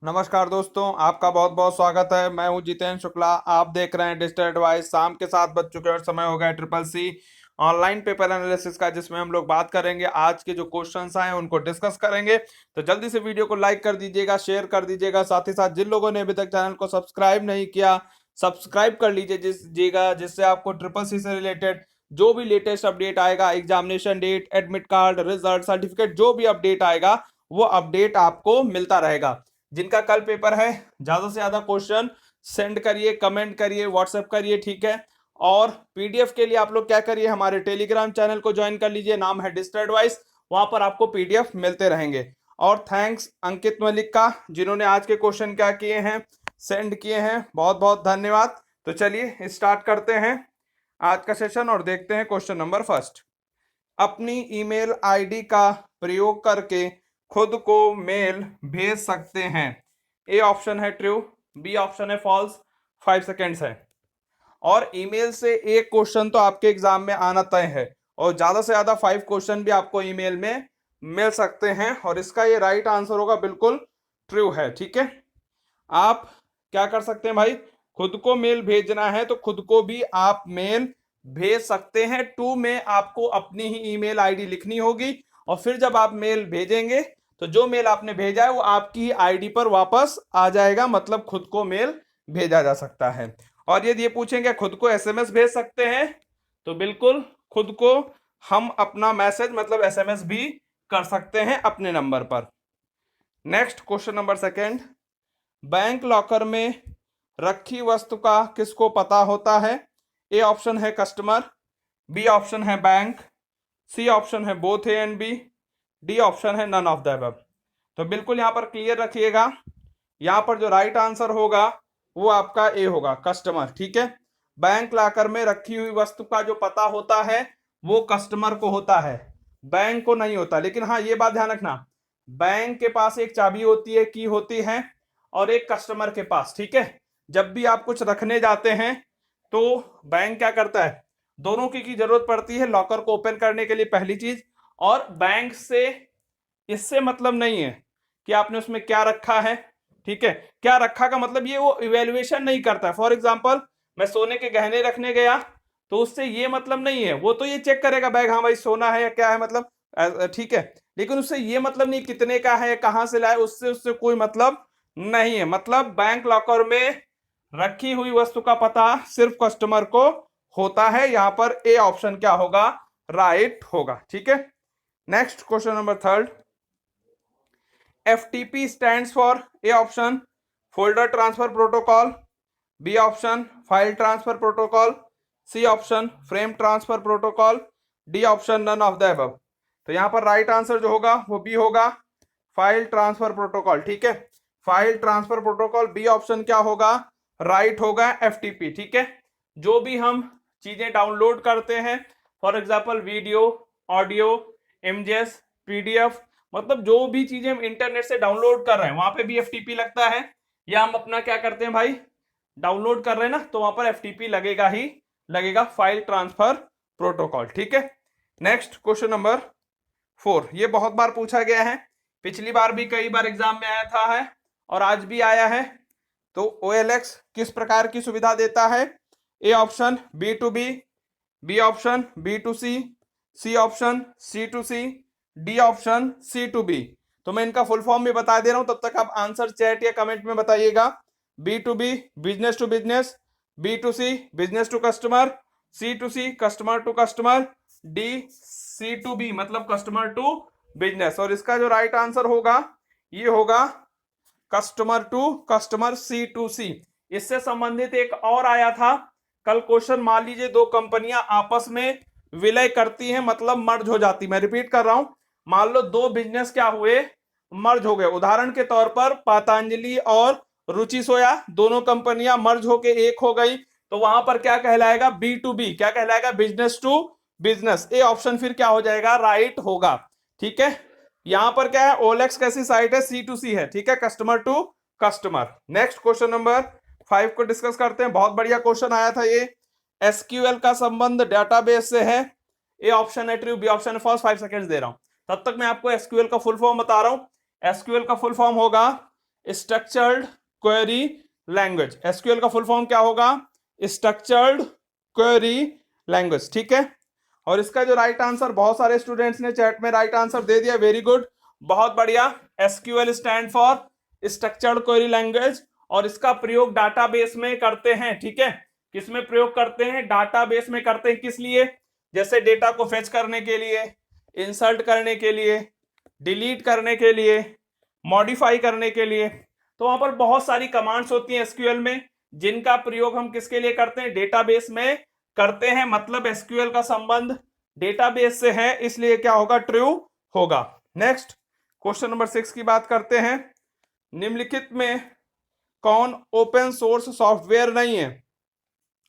नमस्कार दोस्तों, आपका बहुत बहुत स्वागत है। मैं हूं जितेंद्र शुक्ला। आप देख रहे हैं डिजिटल एडवाइस। शाम के 7 बज चुके हैं और समय हो गया triple C online paper analysis का, जिसमें हम लोग बात करेंगे आज के जो क्वेश्चंस आए हैं उनको डिस्कस करेंगे। तो जल्दी से वीडियो को लाइक कर दीजिएगा, शेयर कर दीजिएगा। साथ ही साथ जिन लोगों ने अभी तक चैनल को सब्सक्राइब नहीं किया, सब्सक्राइब कर लीजिएगा, जिससे आपको ट्रिपल सी से रिलेटेड जो भी लेटेस्ट अपडेट आएगा, examination date, admit card, result, certificate, जो भी अपडेट आएगा वो अपडेट आपको मिलता रहेगा। जिनका कल पेपर है, ज्यादा से ज्यादा क्वेश्चन सेंड करिए, कमेंट करिए, व्हाट्सएप करिए, ठीक है। और पीडीएफ के लिए आप लोग क्या करिए, हमारे टेलीग्राम चैनल को ज्वाइन कर लीजिए, नाम है डिजिटल एडवाइस। वहां पर आपको पीडीएफ मिलते रहेंगे। और थैंक्स अंकित मलिक का, जिन्होंने आज के क्वेश्चन क्या किए हैं, सेंड किए हैं। बहुत बहुत धन्यवाद। तो चलिए स्टार्ट करते हैं आज का सेशन और देखते हैं क्वेश्चन नंबर फर्स्ट। अपनी ईमेल आईडी का प्रयोग करके खुद को मेल भेज सकते हैं। ए ऑप्शन है ट्रू, बी ऑप्शन है फॉल्स। 5 सेकेंड्स है। और ईमेल से एक क्वेश्चन तो आपके एग्जाम में आना तय है, और ज्यादा से ज्यादा 5 क्वेश्चन भी आपको ईमेल में मिल सकते हैं। और इसका ये राइट आंसर होगा, बिल्कुल ट्रू है, ठीक है। आप क्या कर सकते हैं भाई, खुद को मेल भेजना है तो खुद को भी आप मेल भेज सकते हैं। टू में आपको अपनी ही ईमेल आईडी लिखनी होगी, और फिर जब आप मेल भेजेंगे तो जो मेल आपने भेजा है वो आपकी ही आईडी पर वापस आ जाएगा, मतलब खुद को मेल भेजा जा सकता है। और यदि ये पूछेंगे खुद को एसएमएस भेज सकते हैं, तो बिल्कुल खुद को हम अपना मैसेज मतलब एसएमएस भी कर सकते हैं अपने नंबर पर। Next question number second. Bank locker में रखी वस्तु का किसको पता होता है। ए ऑप्शन है कस्टमर, बी ऑप्शन है बैंक, सी ऑप्शन है both A and B, D option है नन ऑफ द अबव। तो बिल्कुल यहां पर क्लियर रखिएगा, यहां पर जो राइट आंसर होगा वो आपका ए होगा, कस्टमर, ठीक है। बैंक लॉकर में रखी हुई वस्तु का जो पता होता है वो कस्टमर को होता है, बैंक को नहीं होता। लेकिन हाँ, ये बात ध्यान रखना, बैंक के पास एक चाबी होती है, की होती है, और एक कस्टमर के पास, ठीक है। जब भी आप कुछ रखने जाते हैं तो बैंक क्या करता है, दोनों की जरूरत पड़ती है लॉकर को ओपन करने के लिए, पहली चीज। और बैंक से इससे मतलब नहीं है कि आपने उसमें क्या रखा है, ठीक है। क्या रखा का मतलब ये वो इवेल्युएशन नहीं करता है। फॉर एग्जांपल, मैं सोने के गहने रखने गया तो उससे ये मतलब नहीं है, वो तो ये चेक करेगा बैग, हाँ भाई सोना है या क्या है, मतलब ठीक है। लेकिन उससे ये मतलब नहीं कितने का है, कहां से लाए, उससे उससे कोई मतलब नहीं है। मतलब बैंक लॉकर में रखी हुई वस्तु का पता सिर्फ कस्टमर को होता है। यहां पर ए ऑप्शन क्या होगा, राइट होगा, ठीक है। Next question number third. FTP stands for A option folder transfer protocol, B option file transfer protocol, C option frame transfer protocol, D option none of the above। तो यहां पर right answer जो होगा वो B होगा, file transfer protocol, ठीक है। File transfer protocol B option क्या होगा, राइट होगा, FTP, ठीक है। जो भी हम चीजें डाउनलोड करते हैं, for example video, audio, images, PDF, मतलब जो भी चीजें हम इंटरनेट से डाउनलोड कर रहे हैं वहां पे भी FTP लगता है। या हम अपना क्या करते हैं भाई, डाउनलोड कर रहे हैं ना, तो वहां पर FTP लगेगा ही लगेगा, फाइल ट्रांसफर प्रोटोकॉल, ठीक है। नेक्स्ट क्वेश्चन नंबर 4, ये बहुत बार पूछा गया है, पिछली बार भी कई बार एग्जाम में आया था है और आज भी आया है। तो OLX किस प्रकार की सुविधा देता है। A option B2B, B option B2C, C option C2C, D option C2B। तो मैं इनका फुल फॉर्म भी बता दे रहा हूं, तब तक आप आंसर चैट या कमेंट में बताइएगा। B2B business to business, B2C business to customer, C2C customer to customer, D C2B मतलब कस्टमर टू बिजनेस। और इसका जो राइट आंसर होगा ये होगा कस्टमर टू कस्टमर, C2C। इससे संबंधित एक और आया था कल क्वेश्चन। मान लीजिए दो कंपनियां आपस में विलय करती हैं, मतलब मर्ज हो जाती। मैं रिपीट कर रहा हूं, मान लो दो बिजनेस क्या हुए, मर्ज हो गए। उदाहरण के तौर पर पतंजलि और रुचि सोया, दोनों कंपनियां मर्ज होके एक हो गई, तो वहां पर क्या कहलाएगा, B2B, क्या कहलाएगा, business to business. A option फिर क्या हो जाएगा, राइट होगा, ठीक है। यहां पर क्या है, OLX कैसी साइट है, C2C है, ठीक है, customer to customer. Next question number 5 को डिस्कस करते हैं। बहुत बढ़िया क्वेश्चन आया था ये। SQL का संबंध डेटाबेस से है। ए ऑप्शन है ट्रू, बी ऑप्शन है फॉल्स। 5 सेकंड्स दे रहा हूं, तब तक मैं आपको SQL का फुल फॉर्म बता रहा हूं। SQL का फुल फॉर्म होगा स्ट्रक्चर्ड क्वेरी लैंग्वेज। एसक्यूएल का फुल फॉर्म क्या होगा? स्ट्रक्चर्ड क्वेरी लैंग्वेज, ठीक है। और इसका जो राइट आंसर, बहुत सारे स्टूडेंट्स ने चैट में राइट आंसर दे दिया, वेरी गुड, बहुत बढ़िया। SQL stand for structured query language, और इसका प्रयोग डाटाबेस में करते हैं, ठीक है। किसमें प्रयोग करते हैं? डाटाबेस में करते हैं। किस लिए? जैसे डेटा को फेच करने के लिए, इंसर्ट करने के लिए, डिलीट करने के लिए, मॉडिफाई करने के लिए। तो वहां पर बहुत सारी कमांड्स होती हैं एसक्यूएल में, जिनका प्रयोग हम किसके लिए करते हैं? डेटाबेस में करते हैं। मतलब एसक्यूएल का संबंध डेटाबेस से है, इसलिए क्या होगा? ट्रू होगा। नेक्स्ट क्वेश्चन नंबर 6 की बात करते हैं। निम्नलिखित में कौन ओपन सोर्स सॉफ्टवेयर नहीं है?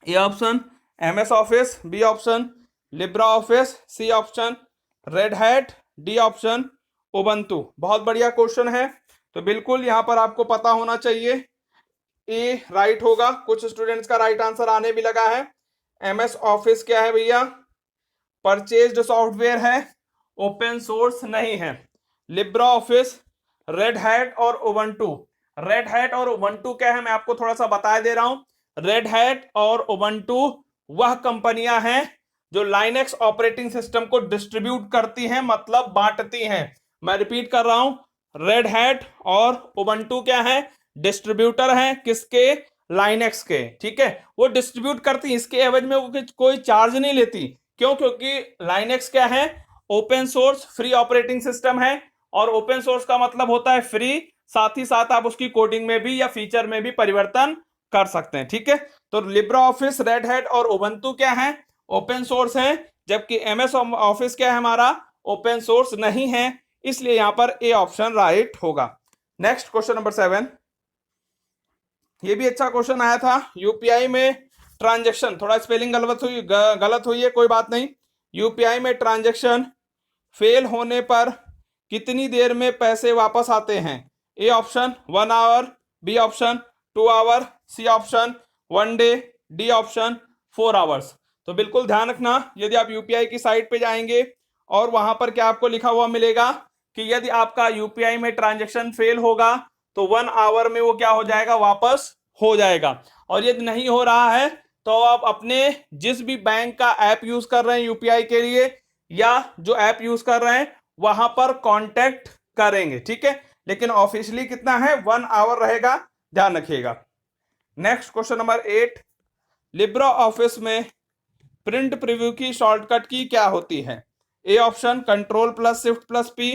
A option MS Office, B option Libre Office, C option Red Hat, D option Ubuntu. बहुत बढ़िया क्वेश्चन है, तो बिल्कुल यहां पर आपको पता होना चाहिए। ए राइट होगा। कुछ स्टूडेंट्स का राइट आंसर आने भी लगा है। एमएस ऑफिस क्या है भैया? परचेज्ड सॉफ्टवेयर है, ओपन सोर्स नहीं है। लिब्रा ऑफिस, रेड हैट और उबंटू। रेड हैट और उबंटू क्या है, मैं आपको थोड़ा सा बता दे रहा हूं। रेड हैट और उबंटू वह कंपनियां हैं जो लाइनेक्स ऑपरेटिंग सिस्टम को डिस्ट्रीब्यूट करती हैं, मतलब बांटती हैं। मैं रिपीट कर रहा हूं, रेड हैट और उबंटू क्या है? डिस्ट्रीब्यूटर हैं। किसके? लाइनेक्स के, ठीक है। वो डिस्ट्रीब्यूट करती है, इसके एवज में वो कोई चार्ज नहीं लेती। क्यों? क्योंकि लाइनेक्स क्या है? Open source free operating system है, और ओपन सोर्स का मतलब होता है फ्री, साथ ही साथ आप उसकी कोडिंग में भी या फीचर में भी परिवर्तन कर सकते हैं, ठीक है। तो लिब्रा ऑफिस, रेड हैट और उबंटू क्या है? ओपन सोर्स है, जबकि एमएस ऑफिस क्या है हमारा? ओपन सोर्स नहीं है, इसलिए यहां पर ए ऑप्शन राइट होगा। नेक्स्ट क्वेश्चन नंबर 7, ये भी अच्छा क्वेश्चन आया था। यूपीआई में ट्रांजैक्शन, थोड़ा स्पेलिंग गलत हुई है, कोई बात नहीं। यूपीआई में ट्रांजैक्शन फेल होने पर कितनी देर में पैसे वापस आते हैं? A option 1 hour, B option 2 hour, C option 1 day, D option 4 hours. तो बिल्कुल ध्यान रखना, यदि आप यूपीआई की साइट पे जाएंगे और वहां पर क्या आपको लिखा हुआ मिलेगा कि यदि आपका यूपीआई में ट्रांजैक्शन फेल होगा तो 1 आवर में वो क्या हो जाएगा? वापस हो जाएगा। और यदि नहीं हो रहा है तो आप अपने जिस भी बैंक का ऐप यूज कर रहे हैं यूपीआई के लिए, या जो ऐप यूज कर रहे हैं वहां पर कांटेक्ट करेंगे, ठीक है। लेकिन ऑफिशियली कितना है? 1 आवर रहेगा, ध्यान रखिएगा। Next question number 8, Libre Office में प्रिंट प्रीव्यू की शॉर्टकट की क्या होती है? A option control plus shift plus P,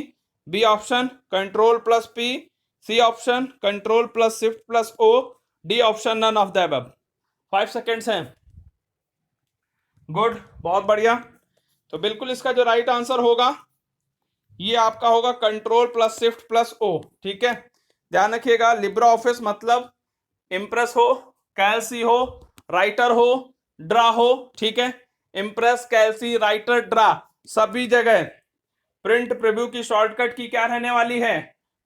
B option control plus P, C option control plus shift plus O, D option none of the above. 5 seconds हैं। Good, बहुत बढ़िया। तो बिल्कुल इसका जो राइट आंसर होगा ये आपका होगा control plus shift plus O, ठीक है। ध्यान रखिएगा, लिब्रा ऑफिस मतलब इम्प्रेस हो, कैल्सी हो, राइटर हो, ड्रा हो, ठीक है। इम्प्रेस, कैल्सी, राइटर, ड्रा, सभी जगह प्रिंट प्रीव्यू की शॉर्टकट की क्या रहने वाली है?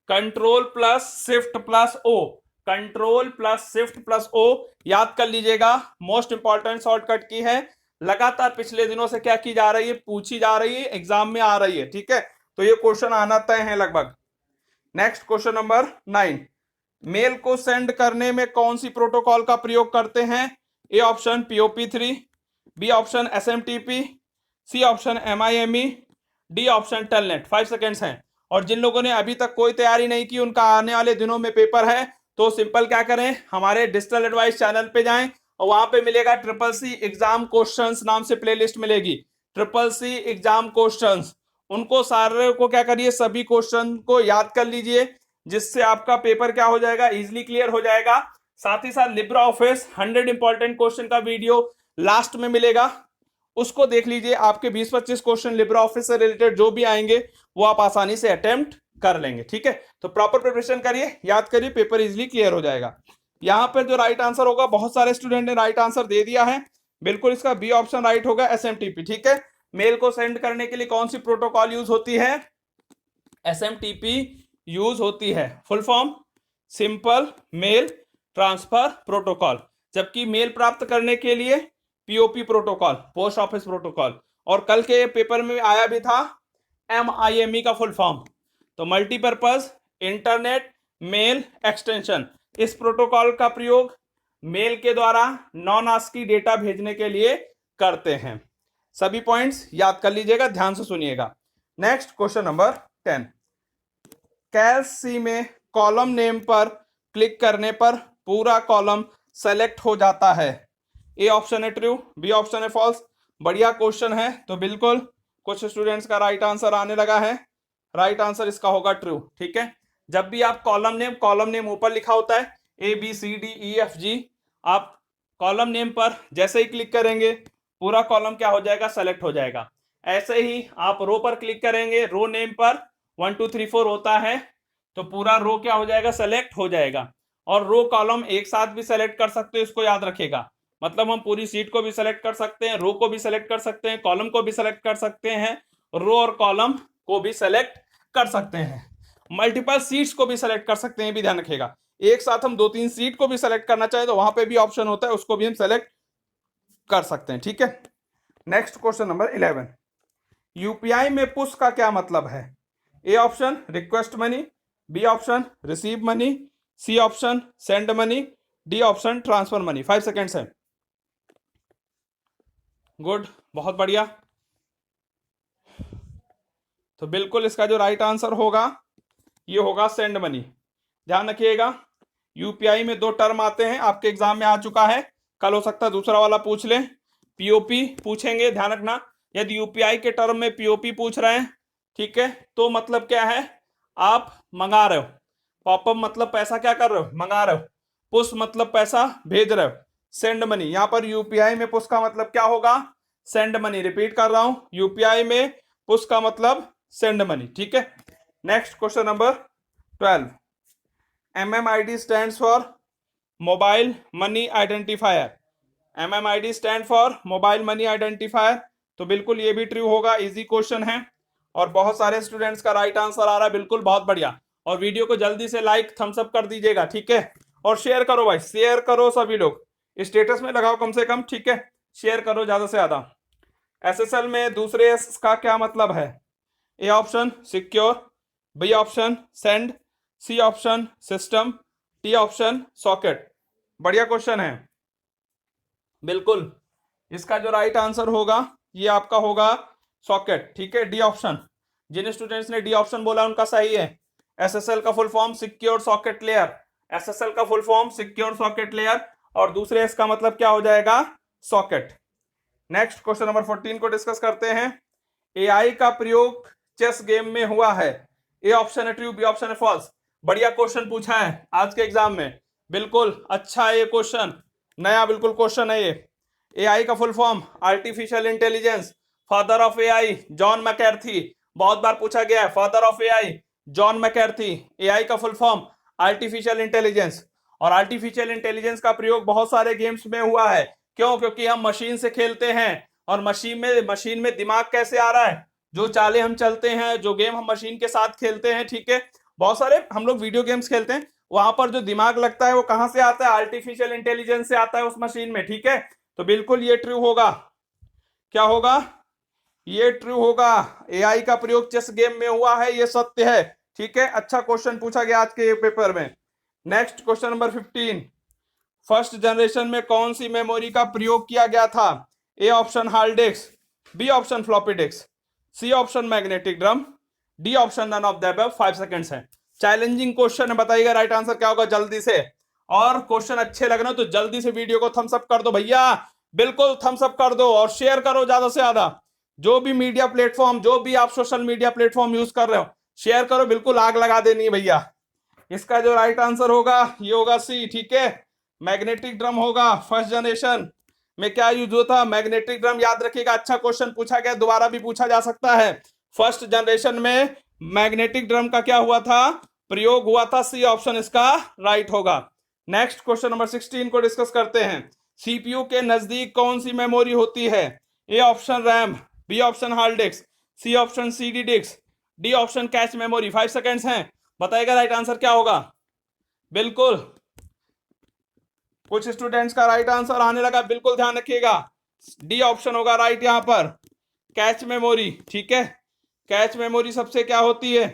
Control plus shift plus O. Control plus shift plus O याद कर लीजिएगा, मोस्ट इंपॉर्टेंट शॉर्टकट की है। लगातार पिछले दिनों से क्या की जा रही है? पूछी जा रही है, एग्जाम में आ रही है, ठीक है। तो ये क्वेश्चन आना तय है लगभग। नेक्स्ट क्वेश्चन नंबर 9, मेल को सेंड करने में कौन सी प्रोटोकॉल का प्रयोग करते हैं? A option POP3, B option SMTP, C option MIME, D option telnet. 5 seconds हैं। और जिन लोगों ने अभी तक कोई तैयारी नहीं की, उनका आने वाले दिनों में पेपर है, तो सिंपल क्या करें, हमारे डिजिटल एडवाइस चैनल पे जाएं और वहां पे मिलेगा CCC एग्जाम क्वेश्चंस नाम से प्लेलिस्ट मिलेगी। CCC एग्जाम क्वेश्चंस, उनको सारे को क्या करिए, सभी क्वेश्चन को याद कर लीजिए, जिससे आपका पेपर क्या हो जाएगा? इजिली क्लियर हो जाएगा। साथ ही साथ लिब्रा ऑफिस 100 इंपॉर्टेंट क्वेश्चन का वीडियो लास्ट में मिलेगा, उसको देख लीजिए। आपके 20-25 क्वेश्चन लिब्रा ऑफिस से रिलेटेड जो भी आएंगे वो आप आसानी से अटेम्प्ट कर लेंगे, ठीक है। तो प्रॉपर प्रिपरेशन करिए, याद करिए, पेपर इजिली क्लियर हो जाएगा। यहां पर जो राइट आंसर होगा, बहुत सारे स्टूडेंट ने राइट आंसर दे दिया है, बिल्कुल इसका बी ऑप्शन राइट होगा, SMTP, ठीक है। मेल को सेंड करने के लिए कौन सी प्रोटोकॉल यूज होती है? SMTP यूज होती है। Full form simple mail transfer protocol. जबकि मेल प्राप्त करने के लिए POP protocol, post office protocol. और कल के पेपर में आया भी था MIME का फुल फॉर्म, तो मल्टीपर्पज इंटरनेट मेल एक्सटेंशन। इस प्रोटोकॉल का प्रयोग मेल के द्वारा नॉन आस्की डेटा भेजने के लिए करते हैं। सभी पॉइंट्स याद कर लीजिएगा, ध्यान से सुनिएगा। Next question number 10। कैश सी में कॉलम नेम पर क्लिक करने पर पूरा कॉलम सेलेक्ट हो जाता है। ए ऑप्शन है ट्रू, बी ऑप्शन है फॉल्स। बढ़िया क्वेश्चन है, तो बिल्कुल कुछ स्टूडेंट्स का राइट आंसर आने लगा है। राइट आंसर इसका होगा ट्रू। ठीक है, जब भी आप कॉलम नेम ऊपर लिखा होता है ABCDEFG, आप कॉलम नेम पर जैसे ही क्लिक करेंगे पूरा कॉलम क्या हो जाएगा, सेलेक्ट हो जाएगा। ऐसे ही आप रो पर क्लिक करेंगे, रो नेम पर 1 2 3 4 होता है, तो पूरा रो क्या हो जाएगा, सेलेक्ट हो जाएगा। और रो कॉलम एक साथ भी सेलेक्ट कर सकते हो, इसको याद रखिएगा। मतलब हम पूरी सीट को भी सेलेक्ट कर सकते हैं, रो को भी सेलेक्ट कर सकते हैं, कॉलम को भी सेलेक्ट कर सकते हैं, रो और कॉलम को भी सेलेक्ट कर सकते हैं, मल्टीपल सीट्स को भी सेलेक्ट कर सकते हैं, भी ध्यान रखिएगा। एक साथ हम 2-3 सीट को भी सेलेक्ट करना चाहे तो वहां पे भी ऑप्शन होता है, उसको भी हम सेलेक्ट कर सकते हैं। ठीक है, नेक्स्ट क्वेश्चन नंबर 11। यूपीआई में पुश का क्या मतलब है। A option request money, B option receive money, C option send money, D option transfer money. 5 seconds है। गुड, बहुत बढ़िया। तो बिल्कुल इसका जो राइट आंसर होगा ये होगा सेंड मनी। ध्यान रखिएगा, यूपीआई में 2 टर्म आते हैं, आपके एग्जाम में आ चुका है, कल हो सकता है दूसरा वाला पूछ ले। पीओपी पूछेंगे, ध्यान रखना। यदि यूपीआई के टर्म में पीओपी पूछ रहे हैं, ठीक है, तो मतलब क्या है, आप मंगा रहे हो। पॉपअप मतलब पैसा क्या कर रहे हो, मंगा रहे हो। पुश मतलब पैसा भेज रहे हो। सेंड मनी, यहां पर यूपीआई में पुश का मतलब क्या होगा, सेंड मनी। रिपीट कर रहा हूं, यूपीआई में पुश का मतलब सेंड मनी। ठीक है, next question number 12। MMID stands for mobile money identifier. MMID stand for mobile money identifier, तो बिल्कुल ये भी ट्रू होगा। इजी क्वेश्चन है और बहुत सारे स्टूडेंट्स का राइट आंसर आ रहा है, बिल्कुल बहुत बढ़िया। और वीडियो को जल्दी से लाइक थम्स अप कर दीजिएगा, ठीक है। और शेयर करो भाई, शेयर करो सभी लोग, स्टेटस में लगाओ कम से कम, ठीक है, शेयर करो ज्यादा से ज्यादा। SSL में दूसरे एस का क्या मतलब है। A option secure, B option send, C option system, D option socket. बढ़िया क्वेश्चन है, बिल्कुल इसका जो राइट आंसर होगा ये आपका होगा सॉकेट। ठीक है, डी ऑप्शन। जिन स्टूडेंट्स ने डी ऑप्शन बोला उनका सही है। SSL का full form secure socket layer, SSL का full form secure socket layer, और दूसरे इसका मतलब क्या हो जाएगा, सॉकेट। नेक्स्ट क्वेश्चन नंबर 14 को डिस्कस करते हैं। AI का प्रयोग चेस गेम में हुआ है। ए ऑप्शन है ट्रू, बी ऑप्शन है फॉल्स। बढ़िया क्वेश्चन पूछा है आज के एग्जाम में, बिल्कुल अच्छा है ये क्वेश्चन, नया बिल्कुल क्वेश्चन है ये। AI का full form artificial intelligence, father of AI John McCarthy. बहुत बार पूछा गया है, father of AI John McCarthy. AI का फुल फॉर्म आर्टिफिशियल इंटेलिजेंस। और आर्टिफिशियल इंटेलिजेंस का प्रयोग बहुत सारे गेम्स में हुआ है। क्यों, क्योंकि हम मशीन से खेलते हैं और मशीन में दिमाग कैसे आ रहा है, जो चालें हम चलते हैं, जो गेम हम मशीन के साथ खेलते हैं, ठीक है, बहुत सारे हम लोग वीडियो गेम्स खेलते हैं, वहां पर जो दिमाग लगता है वो कहां से आता है, आर्टिफिशियल इंटेलिजेंस से आता है उस मशीन में। ठीक है, तो बिल्कुल ये ट्रू होगा। क्या होगा, ये ट्रू होगा। AI का प्रयोग चेस गेम में हुआ है, ये सत्य है। ठीक है, अच्छा क्वेश्चन पूछा गया आज के पेपर में। Next question number 15। First generation में कौन सी मेमोरी का प्रयोग किया गया था। A option hard disk, B option floppy disk, C option magnetic drum, D option none of the above. 5 seconds है। चैलेंजिंग क्वेश्चन है, बताइएगा राइट आंसर क्या होगा जल्दी से। और क्वेश्चन अच्छे लग रहे हो तो जल्दी से वीडियो को थम्स अप कर दो भैया, बिल्कुल थम्स अप कर दो और शेयर करो ज्यादा से ज्यादा। जो भी मीडिया प्लेटफॉर्म, जो भी आप सोशल मीडिया प्लेटफॉर्म यूज कर रहे हो, शेयर करो, बिल्कुल आग लगा देनी है भैया। इसका जो राइट आंसर होगा ये होगा सी। ठीक है, मैग्नेटिक ड्रम होगा। फर्स्ट जनरेशन में क्या यूज होता, मैग्नेटिक ड्रम। याद रखिएगा, अच्छा क्वेश्चन पूछा गया, दोबारा भी पूछा जा सकता है। फर्स्ट जनरेशन में मैग्नेटिक ड्रम का क्या हुआ था, प्रयोग हुआ था। सी ऑप्शन इसका राइट होगा। नेक्स्ट क्वेश्चन नंबर 16 को डिस्कस करते हैं। CPU के नजदीक कौन सी मेमोरी होती है। A option RAM, B option hard disk, C option CD disk, D option cache memory. 5 seconds हैं, बताइएगा राइट आंसर क्या होगा। बिल्कुल कुछ स्टूडेंट्स का राइट आंसर आने लगा, बिल्कुल ध्यान रखिएगा, डी ऑप्शन होगा राइट यहां पर, कैच मेमोरी। ठीक है, कैच मेमोरी सबसे क्या होती है,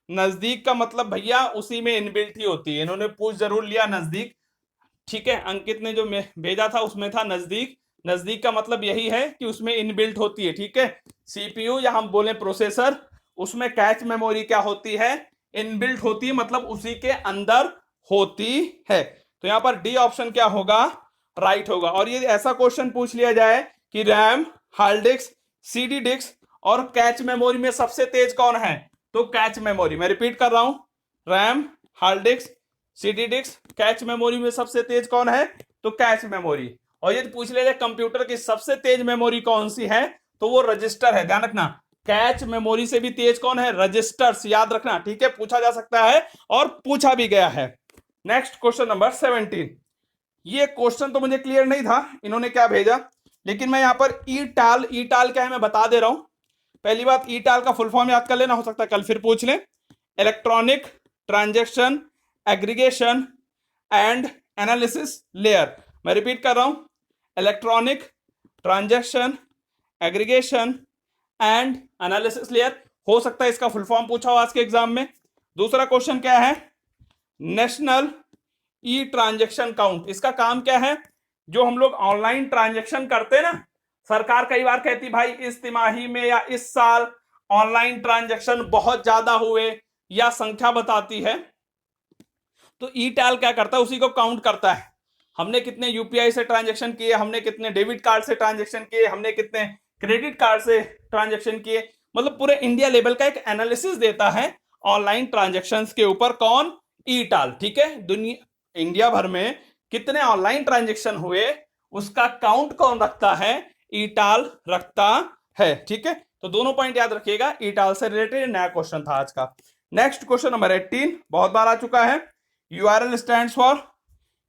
नजदीक का मतलब भैया उसी में इनबिल्ट ही होती है, इन्होंने पूछ जरूर लिया नजदीक। ठीक है, अंकित ने जो भेजा था उसमें था नजदीक। नजदीक का मतलब यही है कि उसमें इनबिल्ट होती है। ठीक है, सीपीयू या हम बोले प्रोसेसर, उसमें कैच मेमोरी क्या होती है, इनबिल्ट होती है, मतलब उसी के अंदर होती है। तो यहां पर डी ऑप्शन क्या होगा, राइट होगा। और ये ऐसा क्वेश्चन पूछ लिया जाए कि RAM, hard disk, CD disk और कैच मेमोरी में सबसे तेज कौन है, तो कैच मेमोरी। मैं रिपीट कर रहा हूं, RAM, hard disk, CD disk, cache memory में सबसे तेज कौन है, तो कैच मेमोरी। और ये पूछ लिया जाए कंप्यूटर की सबसे तेज मेमोरी कौन सी है, तो वो रजिस्टर है। ध्यान रखना, कैच मेमोरी से भी तेज कौन है, रजिस्टर्स, याद रखना। ठीक है, पूछा जा सकता है और पूछा भी गया है। Next question number 17। ये क्वेश्चन तो मुझे क्लियर नहीं था इन्होंने क्या भेजा, लेकिन मैं यहां पर ई टाल, ई टाल क्या है मैं बता दे रहा हूं। पहली बात, ई टाल का फुल फॉर्म याद कर लेना, हो सकता है कल फिर पूछ लें। Electronic transaction aggregation and analysis layer. मैं रिपीट कर रहा हूं, electronic transaction aggregation and analysis layer. हो सकता है इसका फुल फॉर्म पूछा हो आज के एग्जाम में। दूसरा क्वेश्चन क्या है, नेशनल ई ट्रांजैक्शन काउंट। इसका काम क्या है, जो हम लोग ऑनलाइन ट्रांजैक्शन करते हैं ना, सरकार कई बार कहती भाई इस तिमाही में या इस साल ऑनलाइन ट्रांजैक्शन बहुत ज्यादा हुए, या संख्या बताती है, तो ई टैल क्या करता है, उसी को काउंट करता है। हमने कितने यूपीआई से ट्रांजैक्शन किए, हमने कितने डेबिट कार्ड से ट्रांजैक्शन किए, हमने कितने क्रेडिट कार्ड से ट्रांजैक्शन किए, मतलब पूरे इंडिया लेवल का एक एनालिसिस देता है ऑनलाइन ट्रांजैक्शन के ऊपर। कौन, ई टाल। ठीक है, दुनिया इंडिया भर में कितने ऑनलाइन ट्रांजैक्शन हुए उसका काउंट कौन रखता है, ई टाल रखता है। ठीक है, तो दोनों पॉइंट याद रखिएगा, ई टाल से रिलेटेड नया क्वेश्चन था आज का। नेक्स्ट क्वेश्चन नंबर 18 बहुत बार आ चुका है। URL stands for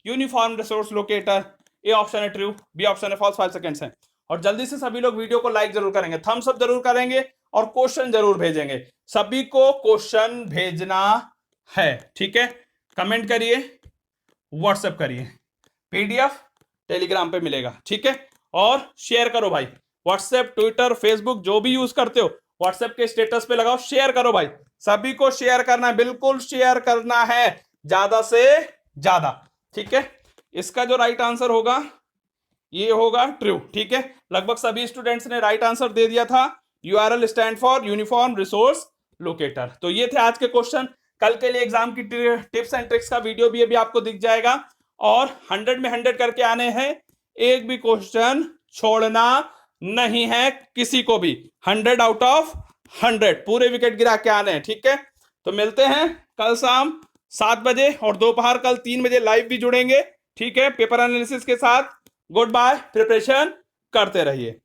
uniform resource locator. A option है ट्रू, बी ऑप्शन है फॉल्स। 5 सेकंड्स हैं, और जल्दी से सभी लोग वीडियो को लाइक जरूर करेंगे, थम्स अप जरूर करेंगे और क्वेश्चन जरूर भेजेंगे। सभी को क्वेश्चन भेजना है। ठीक है, कमेंट करिए, व्हाट्सएप करिए, पीडीएफ टेलीग्राम पे मिलेगा। ठीक है, और शेयर करो भाई, व्हाट्सएप, ट्विटर, फेसबुक जो भी यूज करते हो, व्हाट्सएप के स्टेटस पे लगाओ, शेयर करो भाई, सभी को शेयर करना है, बिल्कुल शेयर करना है, ज्यादा से ज्यादा। ठीक है, इसका जो राइट आंसर होगा ये होगा ट्रू। ठीक है, लगभग सभी स्टूडेंट्स ने राइट आंसर दे दिया था, URL stand for uniform resource locator. तो ये थे आज के क्वेश्चन। कल के लिए एग्जाम की टिप्स एंड ट्रिक्स का वीडियो भी अभी आपको दिख जाएगा, और 100 में 100 करके आने हैं, एक भी क्वेश्चन छोड़ना नहीं है किसी को भी, 100 आउट ऑफ 100 पूरे विकेट गिरा के आने हैं। ठीक है, तो मिलते हैं कल शाम 7 बजे, और दोपहर कल 3 बजे लाइव भी जुड़ेंगे। ठीक है, पेपर एनालिसिस के साथ। गुड बाय, प्रिपरेशन करते रहिए।